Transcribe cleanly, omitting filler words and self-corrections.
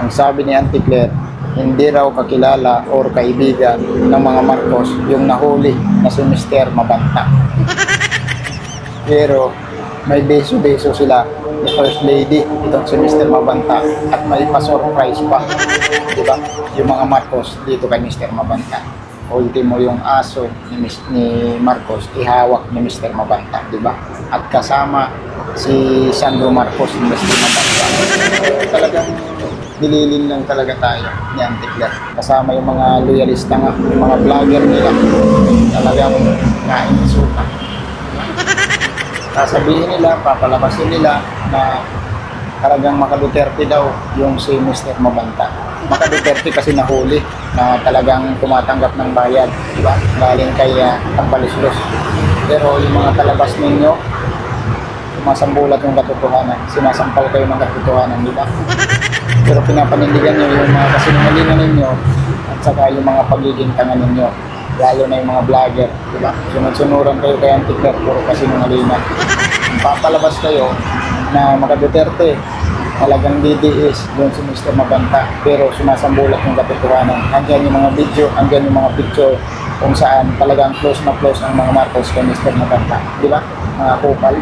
Ang sabi ni Auntie Claire, hindi raw kakilala or kaibigan ng mga Marcos yung nahuli na si Mr. Mabanta. Pero may beso-beso sila ni First Lady, itong si Mr. Mabanta, at may pa-surprise pa, di ba? Yung mga Marcos dito kay Mr. Mabanta. Ultimo yung aso ni Marcos ihawak ni Mr. Mabanta, di ba? At kasama si Sandro Marcos ni Mr. Mabanta. Talagang nililin lang talaga tayo ni Auntie Claire. Kasama yung mga loyalista nga, yung mga vlogger nila. Talagang nainisuka. Sasabihin nila, papalabasin nila na talagang Maka-Duterte daw yung si Mr. Mabanta. Maka-Duterte kasi nahuli na talagang tumatanggap ng bayad, di ba? Galing kay Tambalislos. Pero yung mga talabas ninyo, sumasambulat yung katotohanan, sinasampal kayo ng katotohanan, di ba? Pero pinapanindigan nyo yung mga kasinungalingan ninyo at saka yung mga pagiging tanga ninyo, lalo na yung mga vlogger, di ba? Sunod-sunuran kayo kay Auntie Claire, puro kasinungalingan. Papalabas kayo na Maka-Duterte, talagang DDS doon si Mr. Mabanta, pero sumasambulat yung katotohanan. Andyan yung mga video, andyan yung mga picture kung saan talagang close na close ang mga Marcos kay Mr. Mabanta, di ba? Mga kupal.